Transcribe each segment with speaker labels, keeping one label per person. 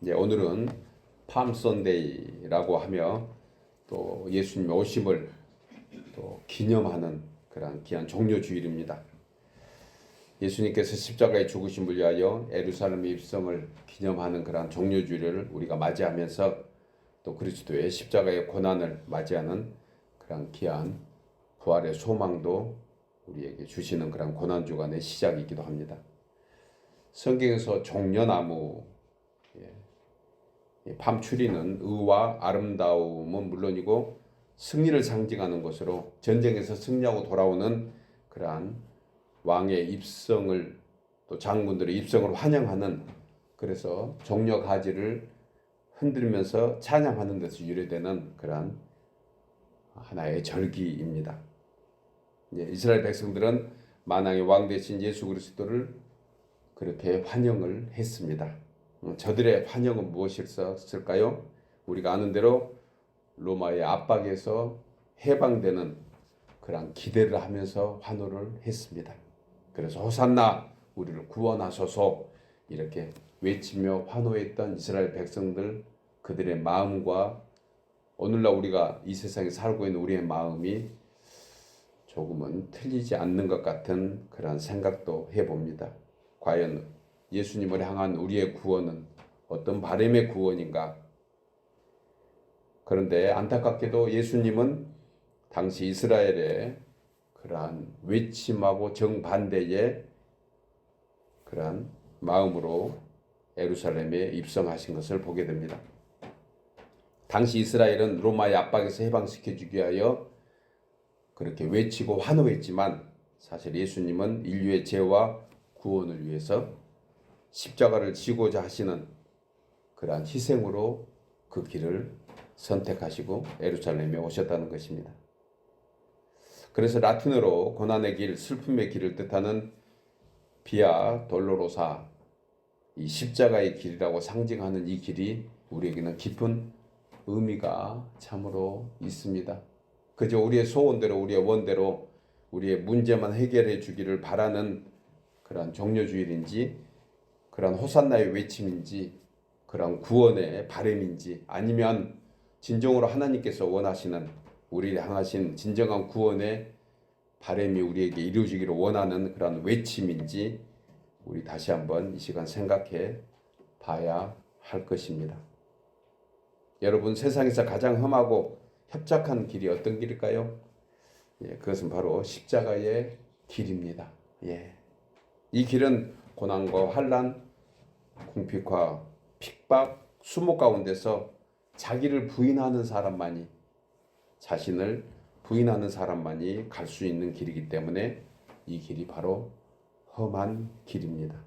Speaker 1: 이제 오늘은 팜 선데이라고 하며 또 예수님의 오심을 또 기념하는 그런 귀한 종려 주일입니다. 예수님께서 십자가에 죽으심을 위하여 예루살렘의 입성을 기념하는 그런 종려 주일을 우리가 맞이하면서 또 그리스도의 십자가의 고난을 맞이하는 그런 귀한 부활의 소망도 우리에게 주시는 그런 고난 주간의 시작이기도 합니다. 성경에서 종려나무, 밤추리는 의와 아름다움은 물론이고 승리를 상징하는 것으로 전쟁에서 승리하고 돌아오는 그러한 왕의 입성을 또 장군들의 입성을 환영하는, 그래서 종려 가지를 흔들면서 찬양하는 데서 유래되는 그러한 하나의 절기입니다. 이스라엘 백성들은 만왕의 왕 되신 예수 그리스도를 그렇게 환영을 했습니다. 저들의 환영은 무엇이었을까요? 우리가 아는 대로 로마의 압박에서 해방되는 그런 기대를 하면서 환호를 했습니다. 그래서 호산나 우리를 구원하소서 이렇게 외치며 환호했던 이스라엘 백성들, 그들의 마음과 오늘날 우리가 이 세상에 살고 있는 우리의 마음이 조금은 틀리지 않는 것 같은 그런 생각도 해봅니다. 과연 예수님을 향한 우리의 구원은 어떤 바람의 구원인가? 그런데 안타깝게도 예수님은 당시 이스라엘의 그러한 외침하고 정반대의 그러한 마음으로 예루살렘에 입성하신 것을 보게 됩니다. 당시 이스라엘은 로마의 압박에서 해방시켜주기 위하여 그렇게 외치고 환호했지만 사실 예수님은 인류의 죄와 구원을 위해서 십자가를 지고자 하시는 그러한 희생으로 그 길을 선택하시고 예루살렘에 오셨다는 것입니다. 그래서 라틴어로 고난의 길, 슬픔의 길을 뜻하는 비아 돌로로사, 이 십자가의 길이라고 상징하는 이 길이 우리에게는 깊은 의미가 참으로 있습니다. 그저 우리의 소원대로, 우리의 원대로 우리의 문제만 해결해 주기를 바라는 그러한 종려주일인지, 그러한 호산나의 외침인지, 그러한 구원의 바람인지, 아니면 진정으로 하나님께서 원하시는 우리를 향하신 진정한 구원의 바람이 우리에게 이루어지기를 원하는 그러한 외침인지 우리 다시 한번 이 시간 생각해 봐야 할 것입니다. 여러분, 세상에서 가장 험하고 협착한 길이 어떤 길일까요? 그것은 바로 십자가의 길입니다. 이 길은 고난과 환난, 궁핍과 핍박, 수모 가운데서 자기를 부인하는 사람만이, 자신을 부인하는 사람만이 갈 수 있는 길이기 때문에 이 길이 바로 험한 길입니다.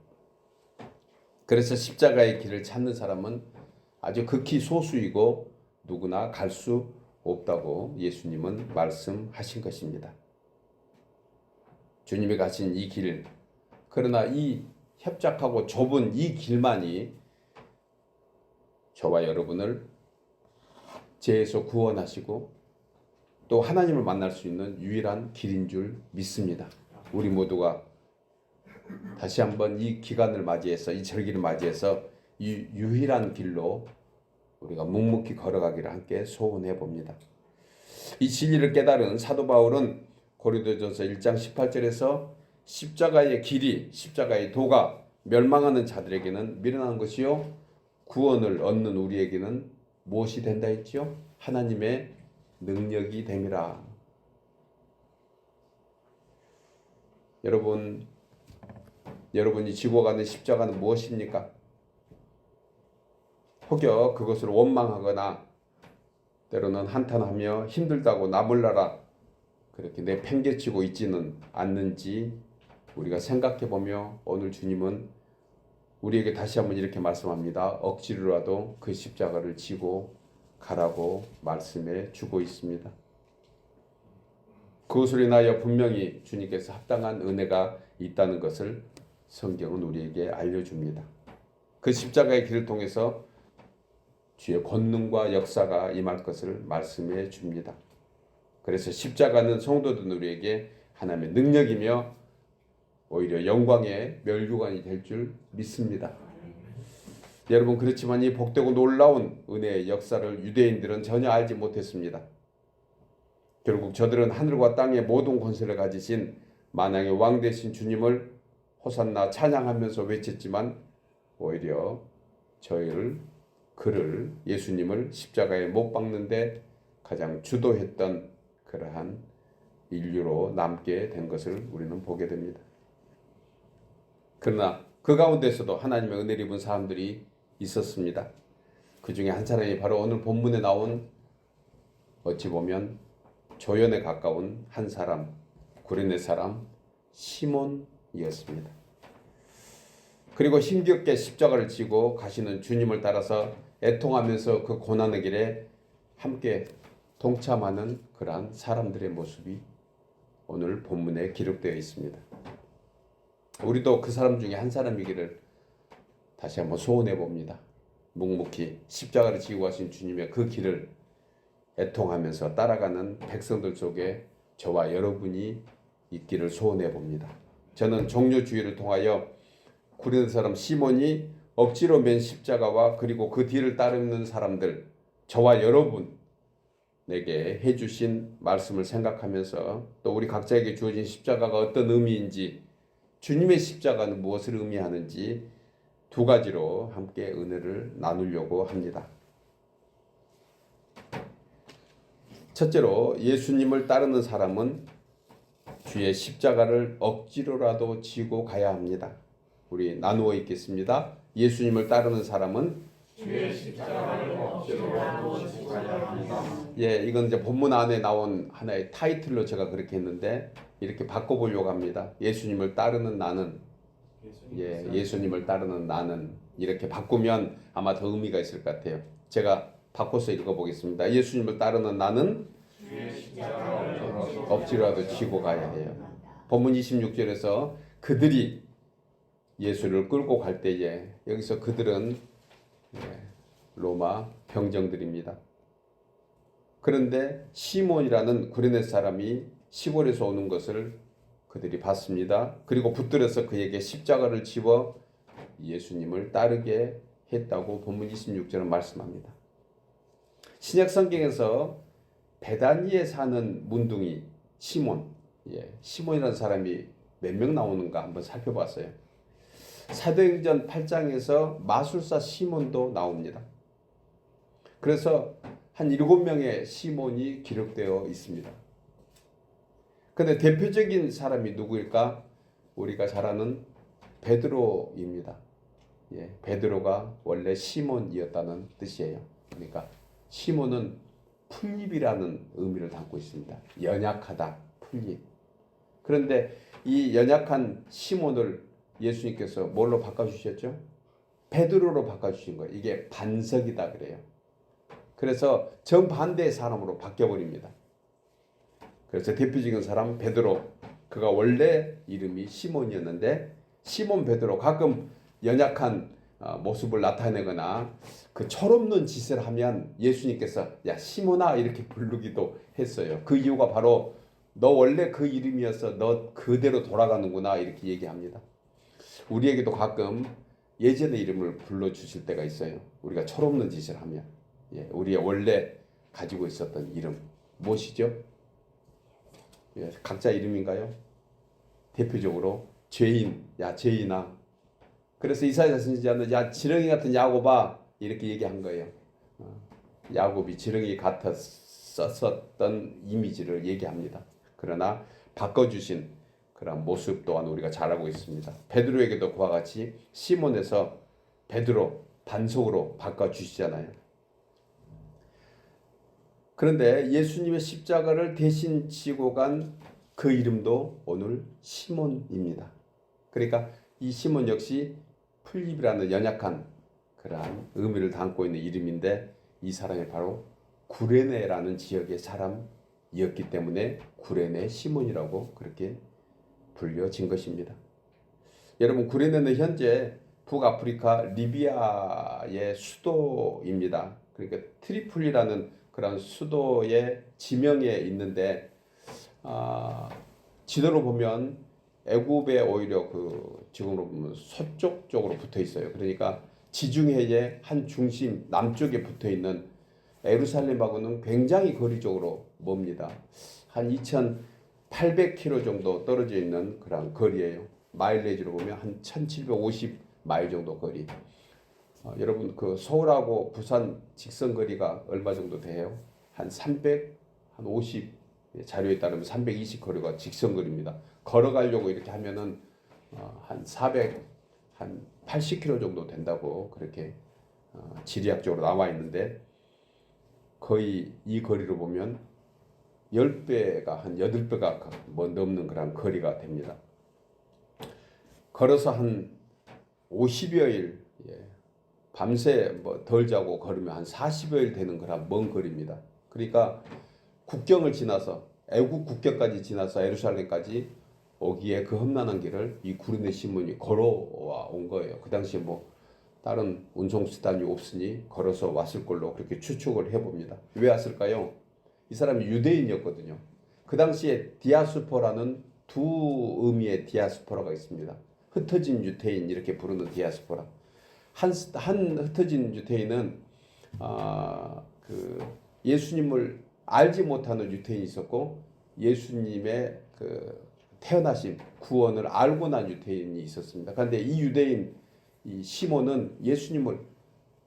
Speaker 1: 그래서 십자가의 길을 찾는 사람은 아주 극히 소수이고 누구나 갈 수 없다고 예수님은 말씀하신 것입니다. 주님이 가신 이 길, 그러나 이 협착하고 좁은 이 길만이 저와 여러분을 죄에서 구원하시고 또 하나님을 만날 수 있는 유일한 길인 줄 믿습니다. 우리 모두가 다시 한번 이 기간을 맞이해서, 이 절기를 맞이해서 이 유일한 길로 우리가 묵묵히 걸어가기를 함께 소원해 봅니다. 이 진리를 깨달은 사도 바울은 고린도전서 1장 18절에서 십자가의 길이, 십자가의 도가 멸망하는 자들에게는 미련한 것이요 구원을 얻는 우리에게는 무엇이 된다 했지요? 하나님의 능력이 됨이라. 여러분이 지고 가는 십자가는 무엇입니까? 혹여 그것을 원망하거나 때로는 한탄하며 힘들다고 나몰라라 그렇게 내팽개치고 있지는 않는지 우리가 생각해보며 오늘 주님은 우리에게 다시 한번 이렇게 말씀합니다. 억지로라도 그 십자가를 지고 가라고 말씀해 주고 있습니다. 그것으로 인하여 분명히 주님께서 합당한 은혜가 있다는 것을 성경은 우리에게 알려줍니다. 그 십자가의 길을 통해서 주의 권능과 역사가 임할 것을 말씀해 줍니다. 그래서 십자가는 성도들 우리에게 하나님의 능력이며 오히려 영광의 멸류관이 될 줄 믿습니다. 여러분, 그렇지만 이 복되고 놀라운 은혜의 역사를 유대인들은 전혀 알지 못했습니다. 결국 저들은 하늘과 땅의 모든 권세를 가지신 만왕의 왕 되신 주님을 호산나 찬양하면서 외쳤지만 오히려 그를 예수님을 십자가에 못 박는데 가장 주도했던 그러한 인류로 남게 된 것을 우리는 보게 됩니다. 그러나 그 가운데서도 하나님의 은혜를 입은 사람들이 있었습니다. 그 중에 한 사람이 바로 오늘 본문에 나온 어찌 보면 조연에 가까운 한 사람, 구레네 사람 시몬이었습니다. 그리고 힘겹게 십자가를 지고 가시는 주님을 따라서 애통하면서 그 고난의 길에 함께 동참하는 그러한 사람들의 모습이 오늘 본문에 기록되어 있습니다. 우리도 그 사람 중에 한 사람이기를 다시 한번 소원해 봅니다. 묵묵히 십자가를 지고 가신 주님의 그 길을 애통하면서 따라가는 백성들 속에 저와 여러분이 있기를 소원해 봅니다. 저는 종료주의를 통하여 구레네 사람 시몬이 억지로 맨 십자가와 그리고 그 뒤를 따르는 사람들, 저와 여러분에게 해주신 말씀을 생각하면서 또 우리 각자에게 주어진 십자가가 어떤 의미인지, 주님의 십자가는 무엇을 의미하는지 두 가지로 함께 은혜를 나누려고 합니다. 첫째로, 예수님을 따르는 사람은 주의 십자가를 억지로라도 지고 가야 합니다. 우리 나누어 읽겠습니다. 예수님을 따르는 사람은
Speaker 2: 주의 십자가를 억지로라도 지고 가야 합니다.
Speaker 1: 이건 이제 본문 안에 나온 하나의 타이틀로 제가 그렇게 했는데 이렇게 바꿔보려고 합니다. 예수님을 따르는 나는, 예수님을 따르는 나는, 이렇게 바꾸면 아마 더 의미가 있을 것 같아요. 제가 바꿔서 읽어보겠습니다. 예수님을 따르는 나는 억지로라도 지고 가야 해요. 본문 26절에서 그들이 예수를 끌고 갈 때에, 여기서 그들은 로마 병정들입니다. 그런데 시몬이라는 구레네 사람이 시골에서 오는 것을 그들이 봤습니다. 그리고 붙들어서 그에게 십자가를 집어 예수님을 따르게 했다고 본문 26절은 말씀합니다. 신약 성경에서 베다니에 사는 문둥이 시몬, 시몬이라는 사람이 몇 명 나오는가 한번 살펴봤어요. 사도행전 8장에서 마술사 시몬도 나옵니다. 그래서 한 7명의 시몬이 기록되어 있습니다. 그런데 대표적인 사람이 누구일까? 우리가 잘 아는 베드로입니다. 베드로가 원래 시몬이었다는 뜻이에요. 그러니까 시몬은 풀잎이라는 의미를 담고 있습니다. 연약하다, 풀잎. 그런데 이 연약한 시몬을 예수님께서 뭘로 바꿔주셨죠? 베드로로 바꿔주신 거예요. 이게 반석이다 그래요. 그래서 정반대의 사람으로 바뀌어버립니다. 그래서 대표적인 사람 베드로, 그가 원래 이름이 시몬이었는데 시몬 베드로, 가끔 연약한 모습을 나타내거나 그 철없는 짓을 하면 예수님께서 야 시몬아 이렇게 부르기도 했어요. 그 이유가 바로 너 원래 그 이름이어서 너 그대로 돌아가는구나 이렇게 얘기합니다. 우리에게도 가끔 예전의 이름을 불러주실 때가 있어요. 우리가 철없는 짓을 하면. 우리의 원래 가지고 있었던 이름 무엇이죠? 각자 이름인가요? 대표적으로 죄인, 야 죄인아. 그래서 이사야 선지자는 야 지렁이 같은 야곱아 이렇게 얘기한 거예요. 야곱이 지렁이 같았었던 이미지를 얘기합니다. 그러나 바꿔주신 그런 모습 또한 우리가 잘 알고 있습니다. 베드로에게도 그와 같이 시몬에서 베드로, 반석으로 바꿔주시잖아요. 그런데 예수님의 십자가를 대신 지고 간 그 이름도 오늘 시몬입니다. 그러니까 이 시몬 역시 풀립이라는 연약한 그러한 의미를 담고 있는 이름인데, 이 사람이 바로 구레네라는 지역의 사람이었기 때문에 구레네 시몬이라고 그렇게 불려진 것입니다. 여러분, 구레네는 현재 북아프리카 리비아의 수도입니다. 그러니까 트리폴리라는 그런 수도의 지명에 있는데, 지도로 보면 애굽에 오히려 그 지금으로 보면 서쪽 쪽으로 붙어 있어요. 그러니까 지중해의 한 중심 남쪽에 붙어 있는 예루살렘하고는 굉장히 거리적으로 멉니다. 한 2,800km 정도 떨어져 있는 그런 거리예요. 마일리지로 보면 한 1,750마일 정도 거리. 여러분 그 서울하고 부산 직선 거리가 얼마 정도 돼요? 한 350, 자료에 따르면 320 거리가 직선 거리입니다. 걸어가려고 이렇게 하면은 한 80km 정도 된다고 그렇게 지리학적으로 나와 있는데, 거의 이 거리로 보면 10배가 한 8배가 뭐 넘는 그런 거리가 됩니다. 걸어서 한 50여일, 밤새 뭐 덜 자고 걸으면 한 40여일 되는 그런 먼 거리입니다. 그러니까 국경을 지나서 애국 국경까지 지나서 예루살렘까지 오기에 그 험난한 길을 이 구레네 시몬이 걸어와 온 거예요. 그 당시에 뭐 다른 운송수단이 없으니 걸어서 왔을 걸로 그렇게 추측을 해봅니다. 왜 왔을까요? 이 사람이 유대인이었거든요. 그 당시에 디아스포라는 두 의미의 디아스포라가 있습니다. 흩어진 유대인 이렇게 부르는 디아스포라. 한 흩어진 유대인은 그 예수님을 알지 못하는 유대인이 있었고, 예수님의 그 태어나심 구원을 알고 난 유대인이 있었습니다. 그런데 이 유대인 이 시몬은 예수님을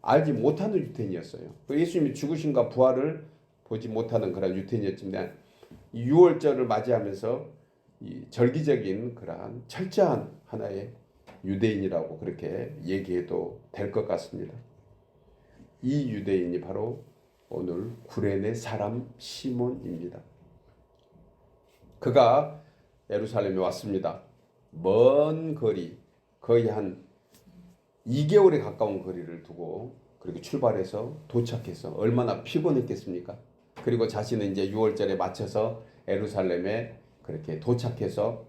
Speaker 1: 알지 못하는 유대인이었어요. 예수님이 죽으심과 부활을 보지 못하는 그런 유대인이었지만, 이 유월절을 맞이하면서 이 절기적인 그러한 철저한 하나의 유대인이라고 그렇게 얘기해도 될 것 같습니다. 이 유대인이 바로 오늘 구레네 사람 시몬입니다. 그가 예루살렘에 왔습니다. 먼 거리, 거의 한 2개월에 가까운 거리를 두고 그렇게 출발해서 도착해서 얼마나 피곤했겠습니까? 그리고 자신은 이제 6월절에 맞춰서 예루살렘에 그렇게 도착해서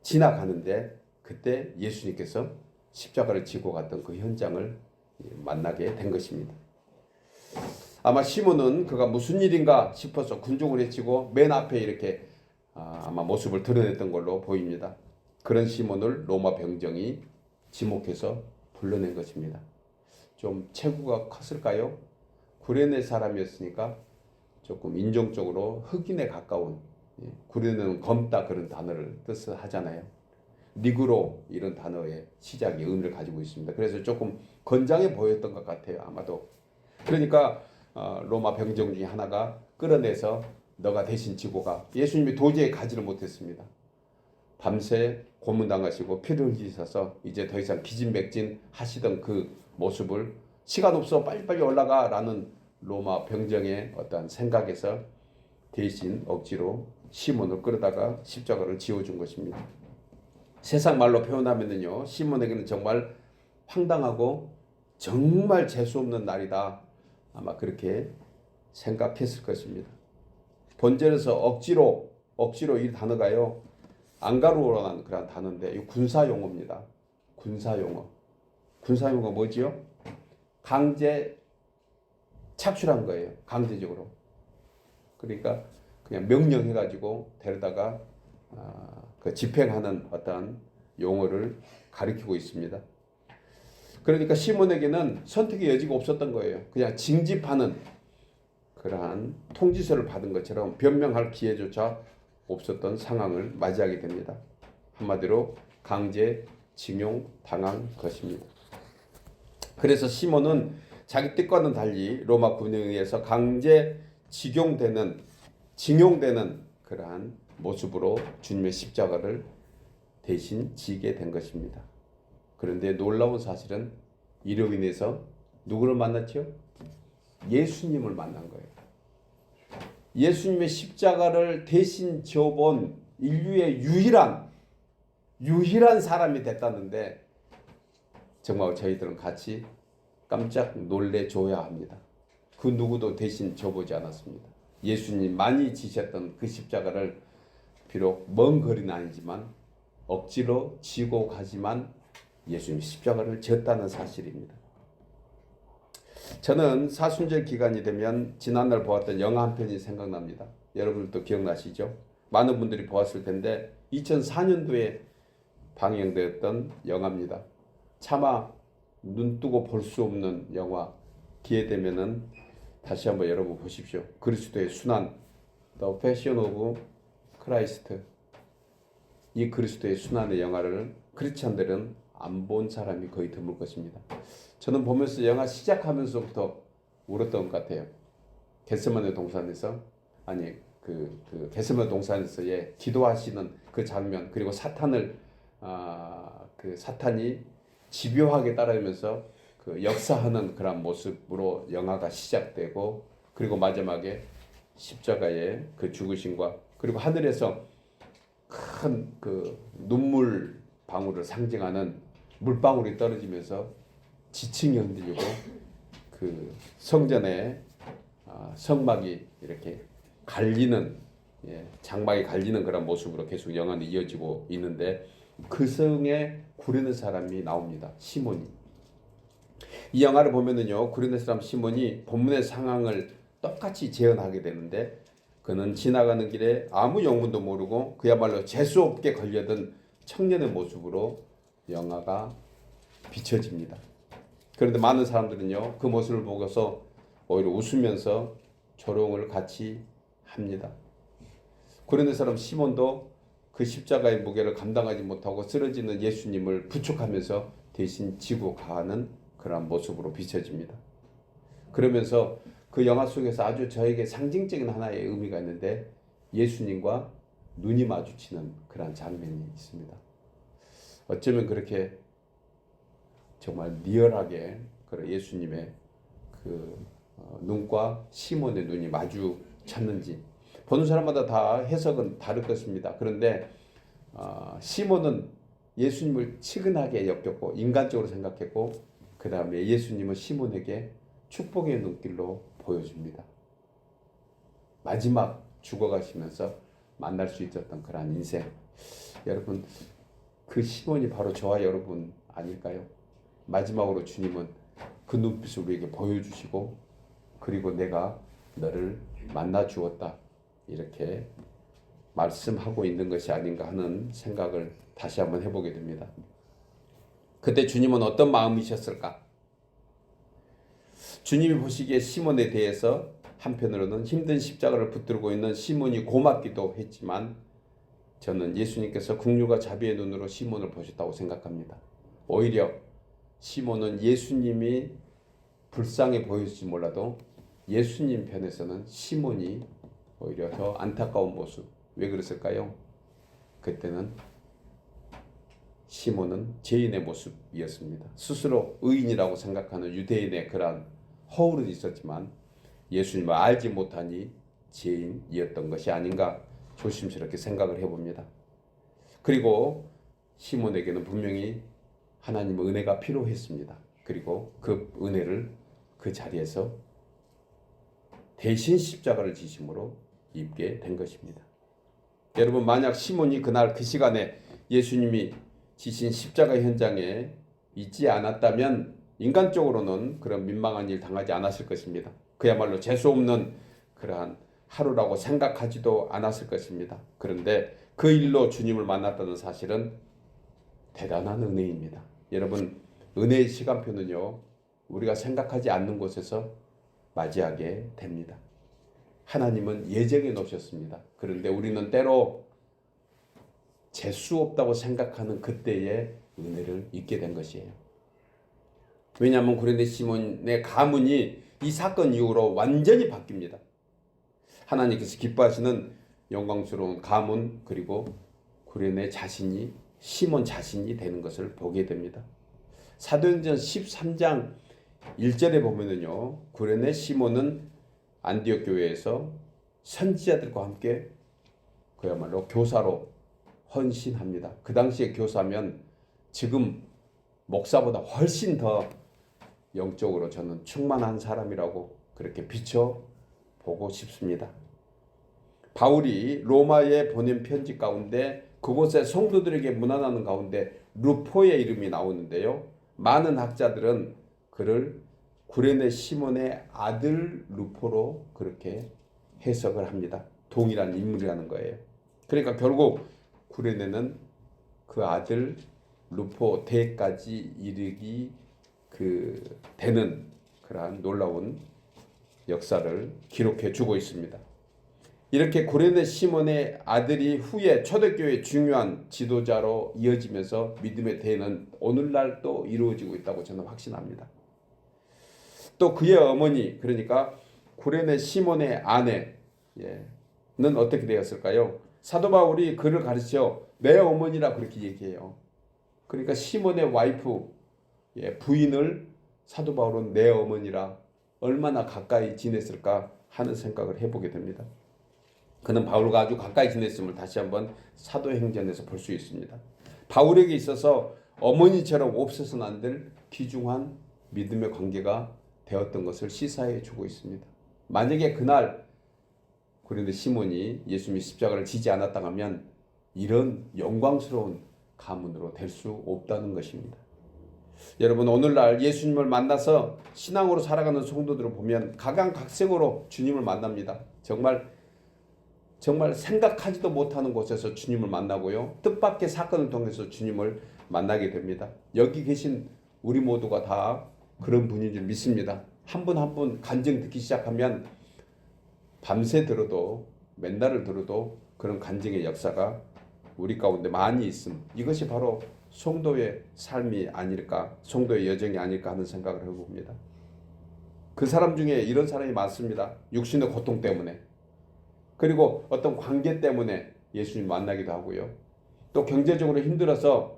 Speaker 1: 지나가는데, 그때 예수님께서 십자가를 지고 갔던 그 현장을 만나게 된 것입니다. 아마 시몬은 그가 무슨 일인가 싶어서 군중을 헤치고 맨 앞에 이렇게 아마 모습을 드러냈던 걸로 보입니다. 그런 시몬을 로마 병정이 지목해서 불러낸 것입니다. 좀 체구가 컸을까요? 구레네 사람이었으니까 조금 인종적으로 흑인에 가까운, 구레네는 검다 그런 단어를 뜻을 하잖아요. 니그로 이런 단어의 시작이 의미를 가지고 있습니다. 그래서 조금 건장해 보였던 것 같아요. 아마도. 그러니까 로마 병정 중에 하나가 끌어내서 너가 대신 지고 가. 예수님이 도저히 가지를 못했습니다. 밤새 고문당하시고 피를 흘리셔서 이제 더 이상 기진맥진 하시던 그 모습을 시간 없어 빨리빨리 올라가 라는 로마 병정의 어떤 생각에서 대신 억지로 시몬을 끌어다가 십자가를 지어준 것입니다. 세상 말로 표현하면요, 시몬에게는 정말 황당하고 정말 재수없는 날이다, 아마 그렇게 생각했을 것입니다. 본절에서 억지로 이 단어가요, 앙가로라는 그런 단어인데, 이 군사용어입니다. 군사용어 뭐지요? 강제 착출한 거예요. 강제적으로. 그러니까 그냥 명령해가지고 데려다가 그 집행하는 어떤 용어를 가리키고 있습니다. 그러니까 시몬에게는 선택의 여지가 없었던 거예요. 그냥 징집하는 그러한 통지서를 받은 것처럼 변명할 기회조차 없었던 상황을 맞이하게 됩니다. 한마디로 강제 징용 당한 것입니다. 그래서 시몬은 자기 뜻과는 달리 로마 군에 의해서 강제 징용되는 그러한 모습으로 주님의 십자가를 대신 지게 된 것입니다. 그런데 놀라운 사실은 이로 인해서 누구를 만났죠? 예수님을 만난 거예요. 예수님의 십자가를 대신 지어본 인류의 유일한 사람이 됐다는데, 정말 저희들은 같이 깜짝 놀래줘야 합니다. 그 누구도 대신 져보지 않았습니다. 예수님만이 지셨던 그 십자가를 비록 먼 거리는 아니지만 억지로 지고 가지만 예수님이 십자가를 졌다는 사실입니다. 저는 사순절 기간이 되면 지난날 보았던 영화 한 편이 생각납니다. 여러분들도 기억나시죠? 많은 분들이 보았을 텐데 2004년도에 방영되었던 영화입니다. 차마 눈 뜨고 볼 수 없는 영화, 기회 되면은 다시 한번 여러분 보십시오. 그리스도의 순환, The Passion of Christ. 이 그리스도의 순환의 영화를 크리스찬들은 안 본 사람이 거의 드물 것입니다. 저는 보면서 영화 시작하면서부터 울었던 것 같아요. 겟세마네 동산에서 그 겟세마네 동산에서의 기도하시는 그 장면, 그리고 그 사탄이 집요하게 따라오면서 그 역사하는 그런 모습으로 영화가 시작되고, 그리고 마지막에 십자가의 그 죽으심과, 그리고 하늘에서 큰 그 눈물 방울을 상징하는 물방울이 떨어지면서 지층이 흔들리고 그 성전의 성막이 이렇게 갈리는, 장막이 갈리는 그런 모습으로 계속 영화는 이어지고 있는데, 그 성에 구레네 사람이 나옵니다. 시몬이. 이 영화를 보면은요, 구레네 사람 시몬이 본문의 상황을 똑같이 재현하게 되는데, 그는 지나가는 길에 아무 영문도 모르고 그야말로 재수없게 걸려든 청년의 모습으로 영화가 비춰집니다. 그런데 많은 사람들은요, 그 모습을 보고서 오히려 웃으면서 조롱을 같이 합니다. 구레네 사람 시몬도 그 십자가의 무게를 감당하지 못하고 쓰러지는 예수님을 부축하면서 대신 지고 가는 그런 모습으로 비춰집니다. 그러면서 그 영화 속에서 아주 저에게 상징적인 하나의 의미가 있는데, 예수님과 눈이 마주치는 그런 장면이 있습니다. 어쩌면 그렇게 정말 리얼하게 예수님의 그 눈과 시몬의 눈이 마주쳤는지, 보는 사람마다 다 해석은 다를 것입니다. 그런데 시몬은 예수님을 치근하게 여겼고 인간적으로 생각했고, 그 다음에 예수님은 시몬에게 축복의 눈길로 보여줍니다. 마지막 죽어가시면서 만날 수 있었던 그런 인생. 여러분, 그 시몬이 바로 저와 여러분 아닐까요? 마지막으로 주님은 그 눈빛을 우리에게 보여주시고, 그리고 내가 너를 만나 주었다, 이렇게 말씀하고 있는 것이 아닌가 하는 생각을 다시 한번 해보게 됩니다. 그때 주님은 어떤 마음이셨을까? 주님이 보시기에 시몬에 대해서 한편으로는 힘든 십자가를 붙들고 있는 시몬이 고맙기도 했지만, 저는 예수님께서 긍휼과 자비의 눈으로 시몬을 보셨다고 생각합니다. 오히려 시몬은 예수님이 불쌍해 보일지 몰라도 예수님 편에서는 시몬이 오히려 더 안타까운 모습. 왜 그랬을까요? 그때는 시몬은 죄인의 모습이었습니다. 스스로 의인이라고 생각하는 유대인의 그러한 허울은 있었지만 예수님을 알지 못하니 죄인이었던 것이 아닌가 조심스럽게 생각을 해봅니다. 그리고 시몬에게는 분명히 하나님의 은혜가 필요했습니다. 그리고 그 은혜를 그 자리에서 대신 십자가를 지심으로 입게 된 것입니다. 여러분, 만약 시몬이 그날 그 시간에 예수님이 지신 십자가 현장에 있지 않았다면 인간적으로는 그런 민망한 일 당하지 않았을 것입니다. 그야말로 재수없는 그러한 하루라고 생각하지도 않았을 것입니다. 그런데 그 일로 주님을 만났다는 사실은 대단한 은혜입니다. 여러분, 은혜의 시간표는요, 우리가 생각하지 않는 곳에서 맞이하게 됩니다. 하나님은 예정해 놓으셨습니다. 그런데 우리는 때로 재수 없다고 생각하는 그때의 은혜를 잊게 된 것이에요. 왜냐하면 구레네 시몬의 가문이 이 사건 이후로 완전히 바뀝니다. 하나님께서 기뻐하시는 영광스러운 가문, 그리고 구레네 자신이, 시몬 자신이 되는 것을 보게 됩니다. 사도행전 13장 1절에 보면은요, 구레네 시몬은 안디옥 교회에서 선지자들과 함께 그야말로 교사로 헌신합니다. 그 당시에 교사면 지금 목사보다 훨씬 더 영적으로 저는 충만한 사람이라고 그렇게 비춰보고 싶습니다. 바울이 로마에 보낸 편지 가운데 그곳의 성도들에게 문안하는 가운데 루포의 이름이 나오는데요, 많은 학자들은 그를 구레네 시몬의 아들 루포로 그렇게 해석을 합니다. 동일한 인물이라는 거예요. 그러니까 결국 구레네는 그 아들 루포 대까지 이르기 되는 그러한 놀라운 역사를 기록해 주고 있습니다. 이렇게 고레네 시몬의 아들이 후에 초대교회의 중요한 지도자로 이어지면서 믿음의 대는 오늘날 또 이루어지고 있다고 저는 확신합니다. 또 그의 어머니, 그러니까 고레네 시몬의 아내는 어떻게 되었을까요? 사도 바울이 그를 가르쳐 내 어머니라 그렇게 얘기해요. 그러니까 시몬의 와이프, 부인을 사도 바울은 내 어머니라 얼마나 가까이 지냈을까 하는 생각을 해보게 됩니다. 그는 바울과 아주 가까이 지냈음을 다시 한번 사도행전에서 볼 수 있습니다. 바울에게 있어서 어머니처럼 없어서는 안 될 귀중한 믿음의 관계가 되었던 것을 시사해 주고 있습니다. 만약에 그날 고린도 시몬이 예수님이 십자가를 지지 않았다 하면 이런 영광스러운 가문으로 될 수 없다는 것입니다. 여러분, 오늘날 예수님을 만나서 신앙으로 살아가는 성도들을 보면 각양각색으로 주님을 만납니다. 정말 생각하지도 못하는 곳에서 주님을 만나고요. 뜻밖의 사건을 통해서 주님을 만나게 됩니다. 여기 계신 우리 모두가 다 그런 분인 줄 믿습니다. 한 분 한 분 간증 듣기 시작하면 밤새 들어도 맨날을 들어도 그런 간증의 역사가 우리 가운데 많이 있음. 이것이 바로 성도의 삶이 아닐까, 성도의 여정이 아닐까 하는 생각을 해봅니다. 그 사람 중에 이런 사람이 많습니다. 육신의 고통 때문에, 그리고 어떤 관계 때문에 예수님 만나기도 하고요. 또 경제적으로 힘들어서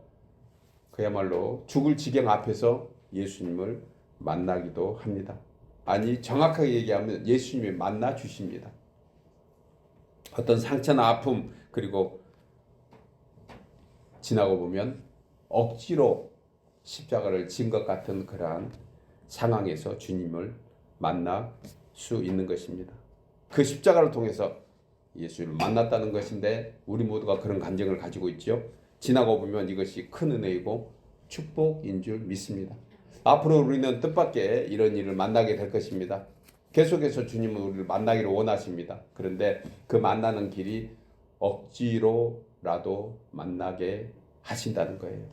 Speaker 1: 그야말로 죽을 지경 앞에서 예수님을 만나기도 합니다. 아니, 정확하게 얘기하면 예수님이 만나 주십니다. 어떤 상처나 아픔, 그리고 지나고 보면 억지로 십자가를 진 것 같은 그러한 상황에서 주님을 만날 수 있는 것입니다. 그 십자가를 통해서 예수를 만났다는 것인데 우리 모두가 그런 감정을 가지고 있죠. 지나고 보면 이것이 큰 은혜이고 축복인 줄 믿습니다. 앞으로 우리는 뜻밖의 이런 일을 만나게 될 것입니다. 계속해서 주님은 우리를 만나기를 원하십니다. 그런데 그 만나는 길이 억지로라도 만나게 하신다는 거예요.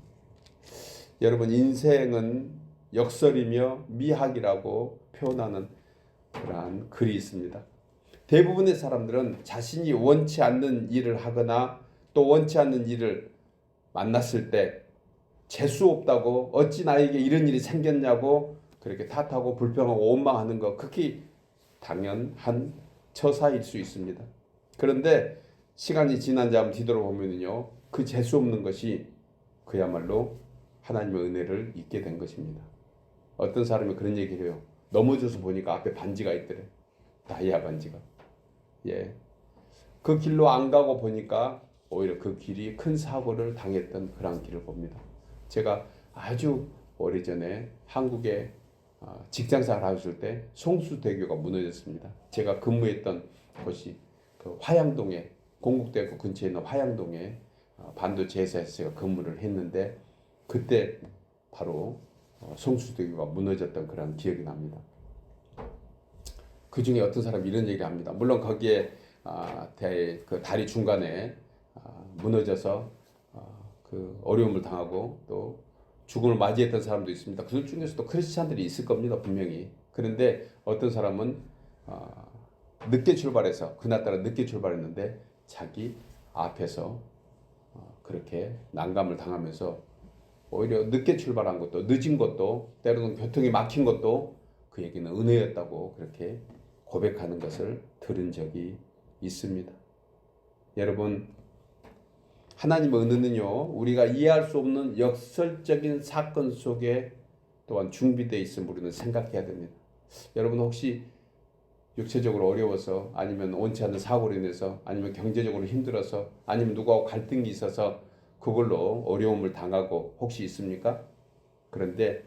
Speaker 1: 여러분, 인생은 역설이며 미학이라고 표현하는 그러한 글이 있습니다. 대부분의 사람들은 자신이 원치 않는 일을 하거나 또 원치 않는 일을 만났을 때 재수 없다고, 어찌 나에게 이런 일이 생겼냐고 그렇게 탓하고 불평하고 원망하는 것, 극히 당연한 처사일 수 있습니다. 그런데 시간이 지난 지 한번 뒤돌아보면요, 그 재수 없는 것이 그야말로 하나님의 은혜를 잊게 된 것입니다. 어떤 사람이 그런 얘기를 해요. 넘어져서 보니까 앞에 반지가 있더래. 다이아 반지가. 그 길로 안 가고 보니까 오히려 그 길이 큰 사고를 당했던 그런 길을 봅니다. 제가 아주 오래전에 한국에 직장생활 하셨을 때 송수대교가 무너졌습니다. 제가 근무했던 곳이 그 화양동에, 공국대학교 근처에 있는 화양동에 반도체 회사에서 제가 근무를 했는데 그때 바로 송수대교가 무너졌던 그런 기억이 납니다. 그 중에 어떤 사람이 이런 얘기를 합니다. 물론 거기에 그 다리 중간에 무너져서 그 어려움을 당하고 또 죽음을 맞이했던 사람도 있습니다. 그 중에서도 크리스찬들이 있을 겁니다, 분명히. 그런데 어떤 사람은 늦게 출발해서, 그날따라 늦게 출발했는데 자기 앞에서 그렇게 난감을 당하면서 오히려 늦게 출발한 것도, 늦은 것도, 때로는 교통이 막힌 것도 그에게는 은혜였다고 그렇게 고백하는 것을 들은 적이 있습니다. 여러분, 하나님의 은혜는요, 우리가 이해할 수 없는 역설적인 사건 속에 또한 준비되어 있음을 우리는 생각해야 됩니다. 여러분, 혹시 육체적으로 어려워서, 아니면 원치 않는 사고로 인해서, 아니면 경제적으로 힘들어서, 아니면 누구하고 갈등이 있어서 그걸로 어려움을 당하고 혹시 있습니까? 그런데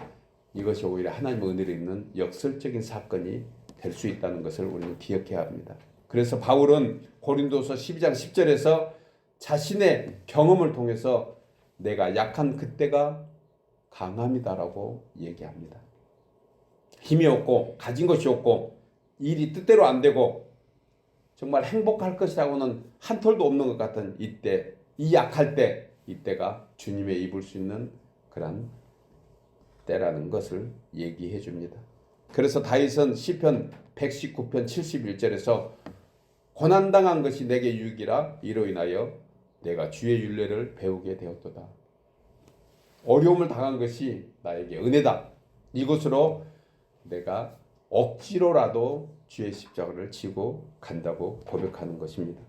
Speaker 1: 이것이 오히려 하나님의 은혜를 입는 역설적인 사건이 될 수 있다는 것을 우리는 기억해야 합니다. 그래서 바울은 고린도서 12장 10절에서 자신의 경험을 통해서 내가 약한 그때가 강함이다라고 얘기합니다. 힘이 없고 가진 것이 없고 일이 뜻대로 안 되고 정말 행복할 것이라고는 한 톨도 없는 것 같은 이때, 이 약할 때, 이때가 주님의 입을 수 있는 그런 때라는 것을 얘기해 줍니다. 그래서 다윗은 시편 119편 71절에서 고난당한 것이 내게 유익이라 이로 인하여 내가 주의 율례를 배우게 되었도다. 어려움을 당한 것이 나에게 은혜다. 이것으로 내가 억지로라도 주의 십자가를 지고 간다고 고백하는 것입니다.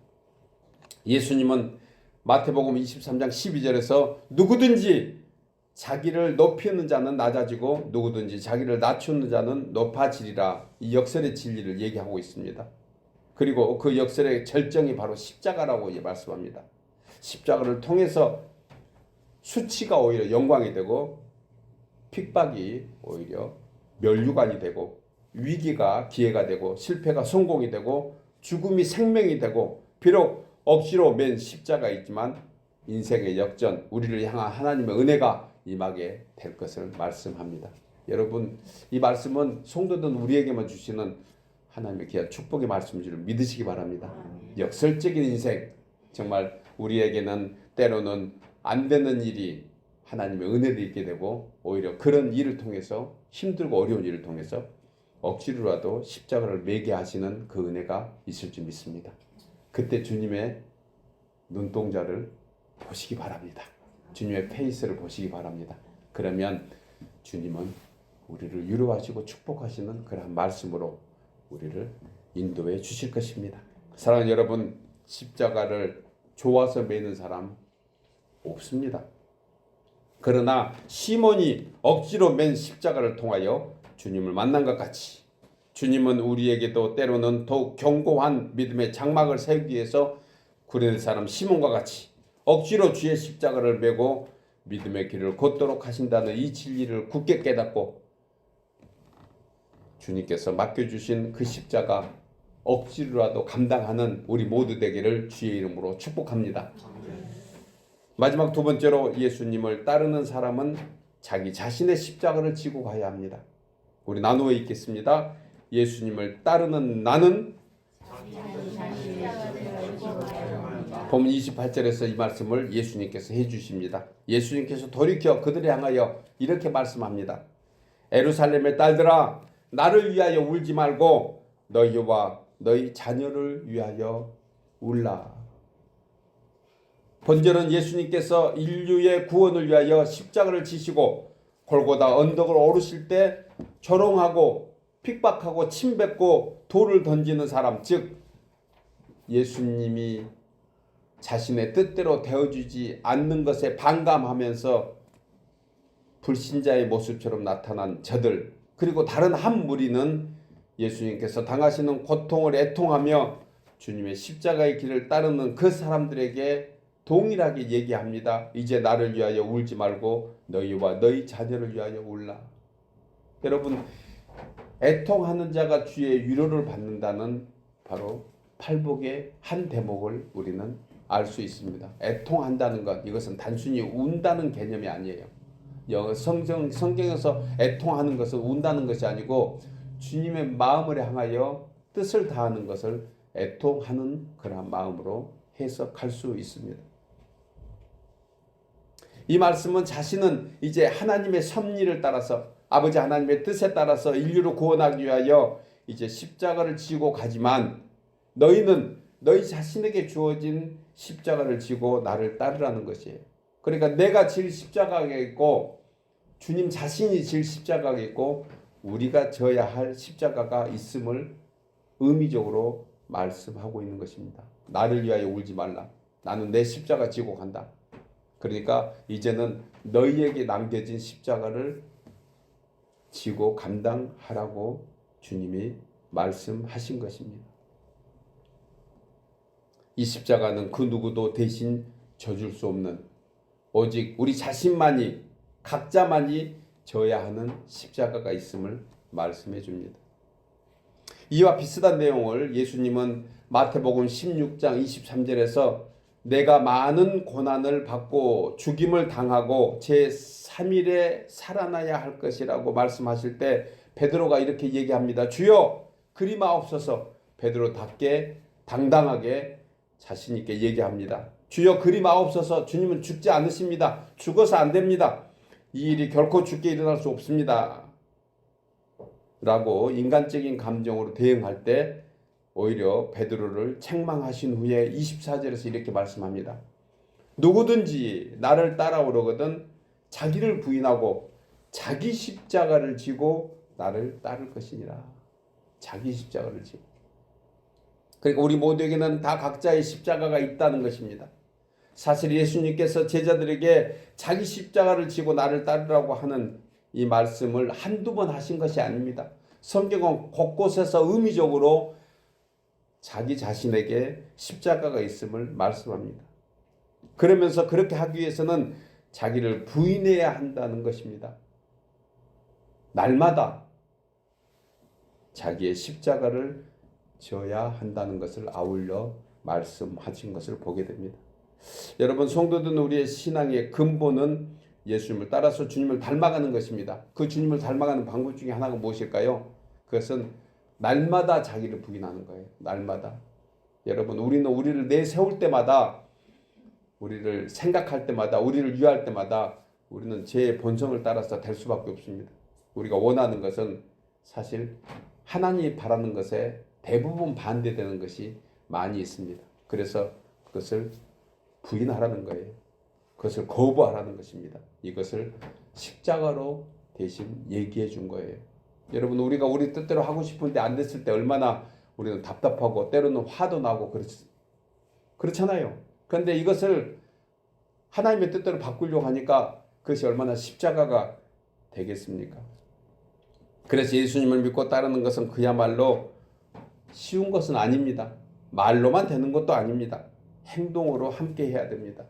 Speaker 1: 예수님은 마태복음 23장 12절에서 누구든지 자기를 높이는 자는 낮아지고 누구든지 자기를 낮추는 자는 높아지리라, 이 역설의 진리를 얘기하고 있습니다. 그리고 그 역설의 절정이 바로 십자가라고 말씀합니다. 십자가를 통해서 수치가 오히려 영광이 되고 핍박이 오히려 면류관이 되고 위기가 기회가 되고 실패가 성공이 되고 죽음이 생명이 되고, 비록 억지로 맨 십자가 있지만 인생의 역전, 우리를 향한 하나님의 은혜가 임하게 될 것을 말씀합니다. 여러분, 이 말씀은 성도들 우리에게만 주시는 하나님의 귀한 축복의 말씀인 줄 믿으시기 바랍니다. 역설적인 인생, 정말 우리에게는 때로는 안 되는 일이 하나님의 은혜를 입게 되고, 오히려 그런 일을 통해서, 힘들고 어려운 일을 통해서 억지로라도 십자가를 매게 하시는 그 은혜가 있을 줄 믿습니다. 그때 주님의 눈동자를 보시기 바랍니다. 주님의 페이스를 보시기 바랍니다. 그러면 주님은 우리를 위로하시고 축복하시는 그러한 말씀으로 우리를 인도해 주실 것입니다. 사랑하는 여러분, 십자가를 좋아서 매는 사람 없습니다. 그러나 시몬이 억지로 맨 십자가를 통하여 주님을 만난 것 같이, 주님은 우리에게도 때로는 더욱 견고한 믿음의 장막을 세우기 위해서 구레네 사람 시몬과 같이 억지로 주의 십자가를 메고 믿음의 길을 걷도록 하신다는 이 진리를 굳게 깨닫고, 주님께서 맡겨주신 그 십자가 억지로라도 감당하는 우리 모두 되기를 주의 이름으로 축복합니다. 마지막 두 번째로, 예수님을 따르는 사람은 자기 자신의 십자가를 지고 가야 합니다. 우리 나누어 읽겠습니다. 예수님을 따르는 나는, 보면 28절에서 이 말씀을 예수님께서 해주십니다. 예수님께서 돌이켜 그들을 향하여 이렇게 말씀합니다. 예루살렘의 딸들아, 나를 위하여 울지 말고 너희와 너희 자녀를 위하여 울라. 본절은 예수님께서 인류의 구원을 위하여 십자가를 지시고 골고다 언덕을 오르실 때 조롱하고 핍박하고 침뱉고 돌을 던지는 사람, 즉 예수님이 자신의 뜻대로 되어주지 않는 것에 반감하면서 불신자의 모습처럼 나타난 저들, 그리고 다른 한 무리는 예수님께서 당하시는 고통을 애통하며 주님의 십자가의 길을 따르는 그 사람들에게 동일하게 얘기합니다. 이제 나를 위하여 울지 말고 너희와 너희 자녀를 위하여 울라. 여러분, 애통하는 자가 주의 위로를 받는다는 바로 팔복의 한 대목을 우리는 알 수 있습니다. 애통한다는 것, 이것은 단순히 운다는 개념이 아니에요. 성경에서 애통하는 것은 운다는 것이 아니고 주님의 마음을 향하여 뜻을 다하는 것을 애통하는 그런 마음으로 해석할 수 있습니다. 이 말씀은 자신은 이제 하나님의 섭리를 따라서, 아버지 하나님의 뜻에 따라서 인류를 구원하기 위하여 이제 십자가를 지고 가지만, 너희는 너희 자신에게 주어진 십자가를 지고 나를 따르라는 것이에요. 그러니까 내가 질 십자가가 있고 주님 자신이 질 십자가가 있고 우리가 져야 할 십자가가 있음을 의미적으로 말씀하고 있는 것입니다. 나를 위하여 울지 말라. 나는 내 십자가 지고 간다. 그러니까 이제는 너희에게 남겨진 십자가를 지고 감당하라고 주님이 말씀하신 것입니다. 이 십자가는 그 누구도 대신 져줄 수 없는, 오직 우리 자신만이, 각자만이 져야 하는 십자가가 있음을 말씀해 줍니다. 이와 비슷한 내용을 예수님은 마태복음 16장 23절에서 내가 많은 고난을 받고 죽임을 당하고 제3일에 살아나야 할 것이라고 말씀하실 때 베드로가 이렇게 얘기합니다. 주여 그리마옵소서. 베드로답게 당당하게 자신 있게 얘기합니다. 주여 그리마옵소서. 주님은 죽지 않으십니다. 죽어서 안 됩니다. 이 일이 결코 죽게 일어날 수 없습니다. 라고 인간적인 감정으로 대응할 때 오히려 베드로를 책망하신 후에 24절에서 이렇게 말씀합니다. 누구든지 나를 따라오려거든 자기를 부인하고 자기 십자가를 지고 나를 따를 것이니라. 자기 십자가를 지고. 그러니까 우리 모두에게는 다 각자의 십자가가 있다는 것입니다. 사실 예수님께서 제자들에게 자기 십자가를 지고 나를 따르라고 하는 이 말씀을 한두 번 하신 것이 아닙니다. 성경은 곳곳에서 의미적으로 자기 자신에게 십자가가 있음을 말씀합니다. 그러면서 그렇게 하기 위해서는 자기를 부인해야 한다는 것입니다. 날마다 자기의 십자가를 져야 한다는 것을 아울러 말씀하신 것을 보게 됩니다. 여러분, 성도들은 우리의 신앙의 근본은 예수님을 따라서 주님을 닮아가는 것입니다. 그 주님을 닮아가는 방법 중에 하나가 무엇일까요? 그것은 날마다 자기를 부인하는 거예요. 날마다. 여러분, 우리는 우리를 내세울 때마다, 우리를 생각할 때마다, 우리를 위할 때마다 우리는 제 본성을 따라서 될 수밖에 없습니다. 우리가 원하는 것은 사실 하나님이 바라는 것에 대부분 반대되는 것이 많이 있습니다. 그래서 그것을 부인하라는 거예요. 그것을 거부하라는 것입니다. 이것을 십자가로 대신 얘기해 준 거예요. 여러분, 우리가 우리 뜻대로 하고 싶은데 안 됐을 때 얼마나 우리는 답답하고 때로는 화도 나고 그렇잖아요. 그런데 이것을 하나님의 뜻대로 바꾸려고 하니까 그것이 얼마나 십자가가 되겠습니까? 그래서 예수님을 믿고 따르는 것은 그야말로 쉬운 것은 아닙니다. 말로만 되는 것도 아닙니다. 행동으로 함께 해야 됩니다.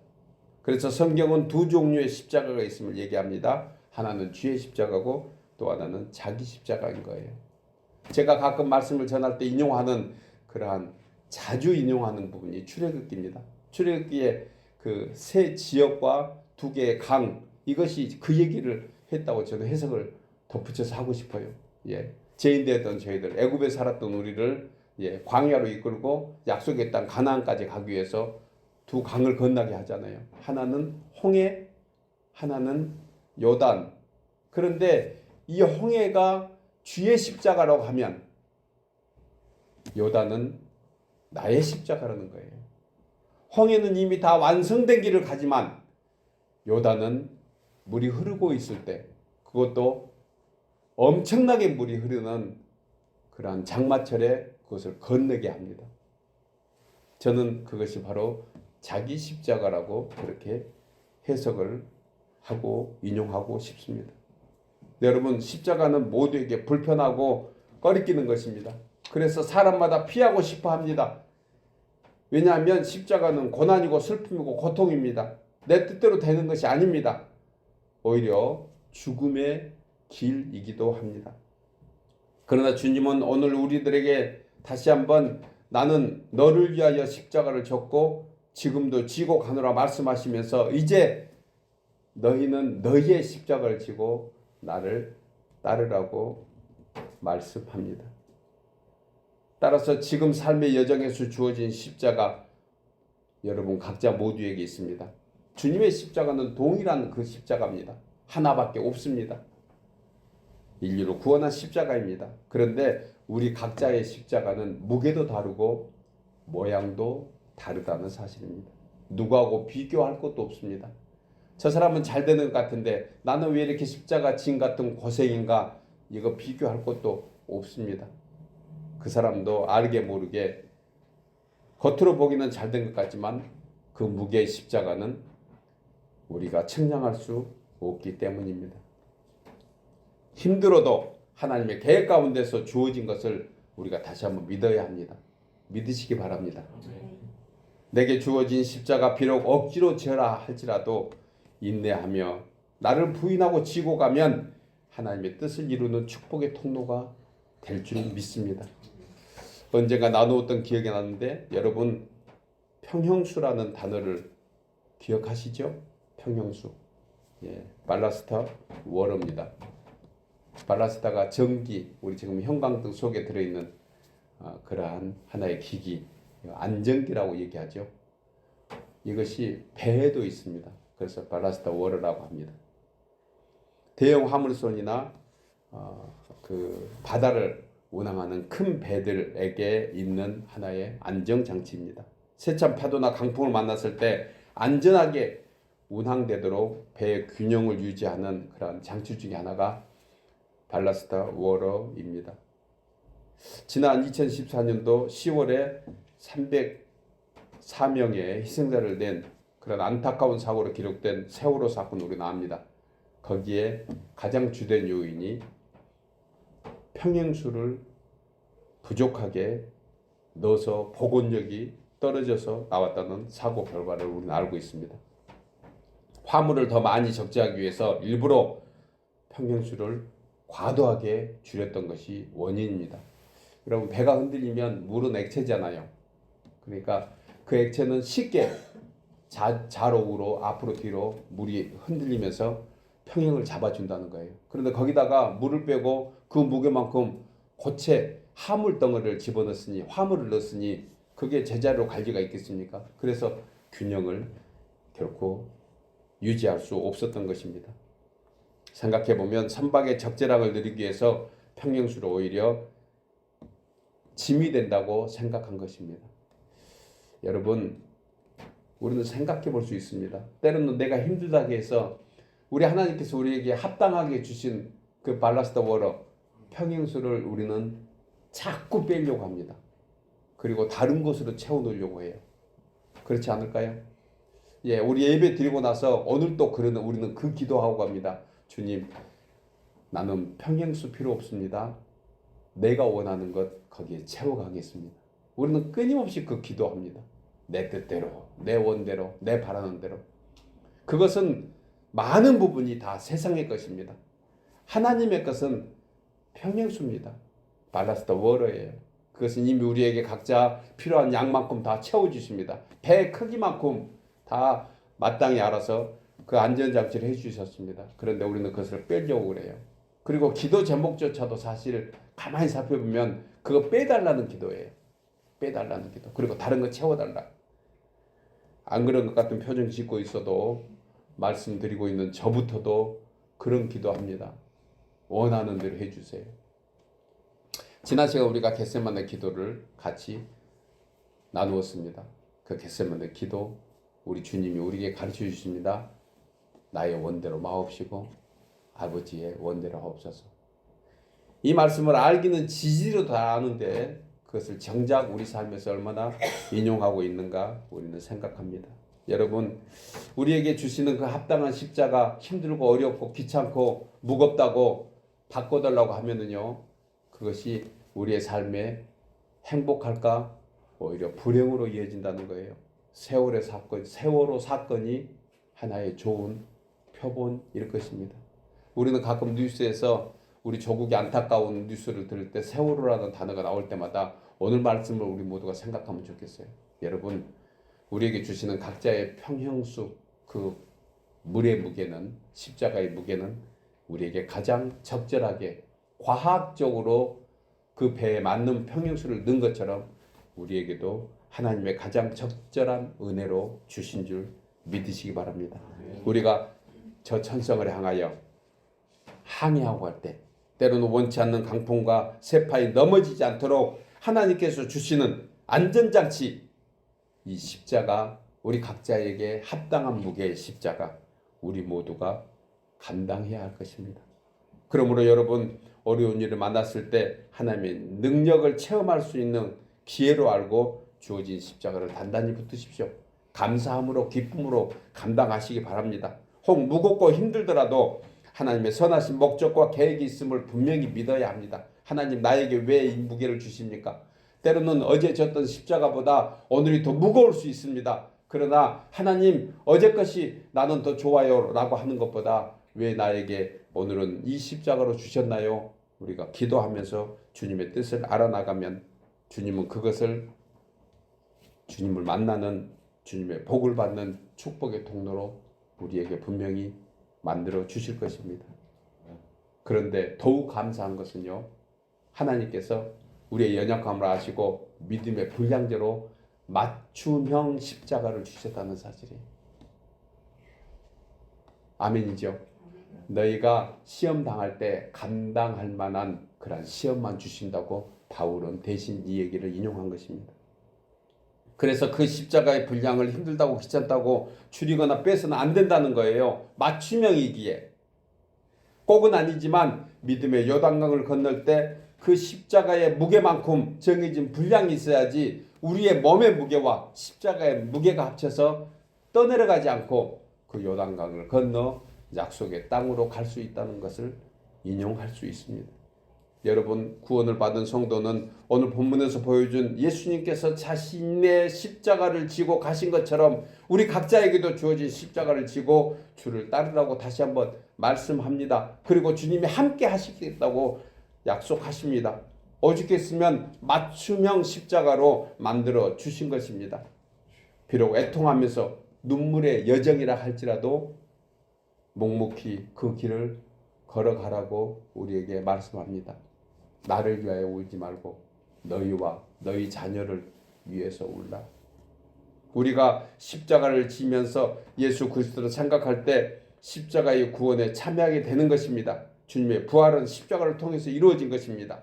Speaker 1: 그래서 성경은 두 종류의 십자가가 있음을 얘기합니다. 하나는 주의 십자가고 또 하나는 자기 십자가인 거예요. 제가 가끔 말씀을 전할 때 인용하는 그러한 자주 인용하는 부분이 출애굽기입니다. 출애굽기의 그 세 지역과 두 개의 강, 이것이 그 얘기를 했다고 저는 해석을 덧붙여서 하고 싶어요. 예. 죄인되었던 저희들, 애굽에 살았던 우리를 광야로 이끌고 약속의 땅 가나안까지 가기 위해서 두 강을 건너게 하잖아요. 하나는 홍해, 하나는 요단. 그런데 이 홍해가 주의 십자가라고 하면 요단은 나의 십자가라는 거예요. 홍해는 이미 다 완성된 길을 가지만 요단은 물이 흐르고 있을 때, 그것도 엄청나게 물이 흐르는 그러한 장마철에 그것을 건너게 합니다. 저는 그것이 바로 자기 십자가라고 그렇게 해석을 하고 인용하고 싶습니다. 여러분, 십자가는 모두에게 불편하고 꺼리끼는 것입니다. 그래서 사람마다 피하고 싶어 합니다. 왜냐하면 십자가는 고난이고 슬픔이고 고통입니다. 내 뜻대로 되는 것이 아닙니다. 오히려 죽음의 길이기도 합니다. 그러나 주님은 오늘 우리들에게 다시 한번 나는 너를 위하여 십자가를 졌고 지금도 지고 가노라 말씀하시면서 이제 너희는 너희의 십자가를 지고 나를 따르라고 말씀합니다. 따라서 지금 삶의 여정에서 주어진 십자가 여러분 각자 모두에게 있습니다. 주님의 십자가는 동일한 그 십자가입니다. 하나밖에 없습니다. 인류를 구원한 십자가입니다. 그런데 우리 각자의 십자가는 무게도 다르고 모양도 다르다는 사실입니다. 누구하고 비교할 것도 없습니다. 저 사람은 잘 되는 것 같은데 나는 왜 이렇게 십자가 진 같은 고생인가, 이거 비교할 것도 없습니다. 그 사람도 알게 모르게 겉으로 보기는 잘 된 것 같지만 그 무게의 십자가는 우리가 측량할 수 없기 때문입니다. 힘들어도 하나님의 계획 가운데서 주어진 것을 우리가 다시 한번 믿어야 합니다. 믿으시기 바랍니다. 내게 주어진 십자가 비록 억지로 져라 할지라도 인내하며 나를 부인하고 지고 가면 하나님의 뜻을 이루는 축복의 통로가 될 줄 믿습니다. 언젠가 나누었던 기억이 나는데 여러분, 평형수라는 단어를 기억하시죠? 평형수. 발라스터 워러입니다. 발라스타가 전기, 우리 지금 형광등 속에 들어있는 그러한 하나의 기기, 안전기라고 얘기하죠. 이것이 배에도 있습니다. 그래서 발라스타 워러라고 합니다. 대형 화물선이나 그 바다를 운항하는 큰 배들에게 있는 하나의 안정 장치입니다. 세찬 파도나 강풍을 만났을 때 안전하게 운항되도록 배의 균형을 유지하는 그런 장치 중에 하나가 발라스트 워러입니다. 지난 2014년도 10월에 304명의 희생자를 낸 그런 안타까운 사고로 기록된 세월호 사건 우리는 압니다. 거기에 가장 주된 요인이 평행수를 부족하게 넣어서 복원력이 떨어져서 나왔다는 사고 결과를 우리는 알고 있습니다. 화물을 더 많이 적재하기 위해서 일부러 평행수를 과도하게 줄였던 것이 원인입니다. 여러분, 배가 흔들리면 물은 액체잖아요. 그러니까 그 액체는 쉽게 좌로우로 앞으로 뒤로 물이 흔들리면서 평형을 잡아준다는 거예요. 그런데 거기다가 물을 빼고 그 무게만큼 고체 화물 덩어리를 집어넣었으니, 화물을 넣었으니 그게 제자리로 갈 리가 있겠습니까? 그래서 균형을 결코 유지할 수 없었던 것입니다. 생각해보면 선박의 적재량을 늘리기 위해서 평형수를 오히려 짐이 된다고 생각한 것입니다. 여러분, 우리는 생각해 볼 수 있습니다. 때로는 내가 힘들다고 해서 우리 하나님께서 우리에게 합당하게 주신 그 발라스트 워러 평행수를 우리는 자꾸 빼려고 합니다. 그리고 다른 것으로 채워놓으려고 해요. 그렇지 않을까요? 예, 우리 예배 드리고 나서 오늘 또 우리는 그 기도하고 갑니다. 주님, 나는 평행수 필요 없습니다. 내가 원하는 것 거기에 채워가겠습니다. 우리는 끊임없이 그 기도합니다. 내 뜻대로, 내 원대로, 내 바라는 대로. 그것은 많은 부분이 다 세상의 것입니다. 하나님의 것은 평행수입니다. 발라스트 워러예요. 그것은 이미 우리에게 각자 필요한 양만큼 다 채워주십니다. 배 크기만큼 다 마땅히 알아서 그 안전장치를 해주셨습니다. 그런데 우리는 그것을 빼려고 그래요. 그리고 기도 제목조차도 사실 가만히 살펴보면 그거 빼달라는 기도예요. 빼달라는 기도. 그리고 다른 거 채워달라. 안 그런 것 같은 표정 짓고 있어도 말씀드리고 있는 저부터도 그런 기도합니다. 원하는 대로 해주세요. 지난 시간 우리가 겟세마네 기도를 같이 나누었습니다. 그 겟세마네 기도 우리 주님이 우리에게 가르쳐 주십니다. 나의 원대로 마옵시고 아버지의 원대로 하옵소서. 이 말씀을 알기는 지지로 다 아는데 그것을 정작 우리 삶에서 얼마나 인용하고 있는가 우리는 생각합니다. 여러분, 우리에게 주시는 그 합당한 십자가 힘들고 어렵고 귀찮고 무겁다고 바꿔달라고 하면은요, 그것이 우리의 삶에 행복할까? 오히려 불행으로 이어진다는 거예요. 세월호 사건이 하나의 좋은 표본일 것입니다. 우리는 가끔 뉴스에서 우리 조국의 안타까운 뉴스를 들을 때 세월호라는 단어가 나올 때마다 오늘 말씀을 우리 모두가 생각하면 좋겠어요. 여러분, 우리에게 주시는 각자의 평형수, 그 물의 무게는, 십자가의 무게는 우리에게 가장 적절하게 과학적으로 그 배에 맞는 평형수를 넣은 것처럼 우리에게도 하나님의 가장 적절한 은혜로 주신 줄 믿으시기 바랍니다. 우리가 저 천성을 향하여 항해하고 할 때 때로는 원치 않는 강풍과 세파에 넘어지지 않도록 하나님께서 주시는 안전장치, 이 십자가, 우리 각자에게 합당한 무게의 십자가 우리 모두가 감당해야 할 것입니다. 그러므로 여러분, 어려운 일을 만났을 때 하나님의 능력을 체험할 수 있는 기회로 알고 주어진 십자가를 단단히 붙드십시오. 감사함으로 기쁨으로 감당하시기 바랍니다. 혹 무겁고 힘들더라도 하나님의 선하신 목적과 계획이 있음을 분명히 믿어야 합니다. 하나님, 나에게 왜 이 무게를 주십니까? 때로는 어제 졌던 십자가보다 오늘이 더 무거울 수 있습니다. 그러나 하나님, 어제 것이 나는 더 좋아요 라고 하는 것보다 왜 나에게 오늘은 이 십자가로 주셨나요? 우리가 기도하면서 주님의 뜻을 알아나가면 주님은 그것을 주님을 만나는, 주님의 복을 받는 축복의 통로로 우리에게 분명히 만들어 주실 것입니다. 그런데 더욱 감사한 것은요, 하나님께서 우리의 연약함을 아시고 믿음의 분량대로 맞춤형 십자가를 주셨다는 사실이에요. 아멘이죠. 너희가 시험 당할 때 감당할 만한 그런 시험만 주신다고 바울은 대신 이 얘기를 인용한 것입니다. 그래서 그 십자가의 분량을 힘들다고 귀찮다고 줄이거나 빼서는 안 된다는 거예요. 맞춤형이기에. 꼭은 아니지만 믿음의 요단강을 건널 때 그 십자가의 무게만큼 정해진 분량이 있어야지 우리의 몸의 무게와 십자가의 무게가 합쳐서 떠내려가지 않고 그 요단강을 건너 약속의 땅으로 갈 수 있다는 것을 인용할 수 있습니다. 여러분, 구원을 받은 성도는 오늘 본문에서 보여준 예수님께서 자신의 십자가를 지고 가신 것처럼 우리 각자에게도 주어진 십자가를 지고 주를 따르라고 다시 한번 말씀합니다. 그리고 주님이 함께 하시겠다고 약속하십니다. 오죽했으면 맞춤형 십자가로 만들어 주신 것입니다. 비록 애통하면서 눈물의 여정이라 할지라도 묵묵히 그 길을 걸어가라고 우리에게 말씀합니다. 나를 위하여 울지 말고 너희와 너희 자녀를 위해서 울라. 우리가 십자가를 지면서 예수 그리스도를 생각할 때 십자가의 구원에 참여하게 되는 것입니다. 주님의 부활은 십자가를 통해서 이루어진 것입니다.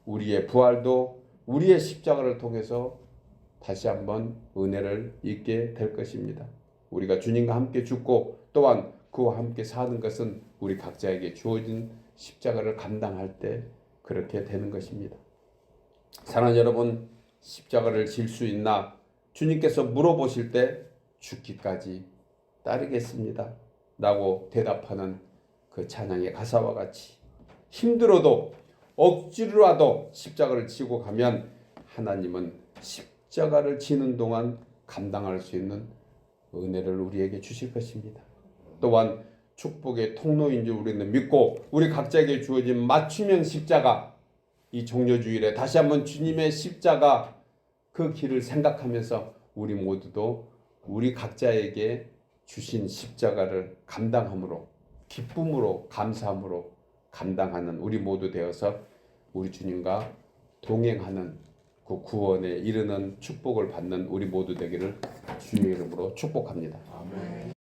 Speaker 1: 우리의 부활도 우리의 십자가를 통해서 다시 한번 은혜를 입게 될 것입니다. 우리가 주님과 함께 죽고 또한 그와 함께 사는 것은 우리 각자에게 주어진 십자가를 감당할 때 그렇게 되는 것입니다. 사랑하는 여러분, 십자가를 질 수 있나? 주님께서 물어보실 때 죽기까지 따르겠습니다 라고 대답하는 그 찬양의 가사와 같이 힘들어도 억지로라도 십자가를 지고 가면 하나님은 십자가를 지는 동안 감당할 수 있는 은혜를 우리에게 주실 것입니다. 또한 축복의 통로인 줄 우리는 믿고 우리 각자에게 주어진 맞춤형 십자가, 이 종려주일에 다시 한번 주님의 십자가 그 길을 생각하면서 우리 모두도 우리 각자에게 주신 십자가를 감당함으로, 기쁨으로, 감사함으로 감당하는 우리 모두 되어서 우리 주님과 동행하는 그 구원에 이르는 축복을 받는 우리 모두 되기를 주의 이름으로 축복합니다.
Speaker 2: 아멘.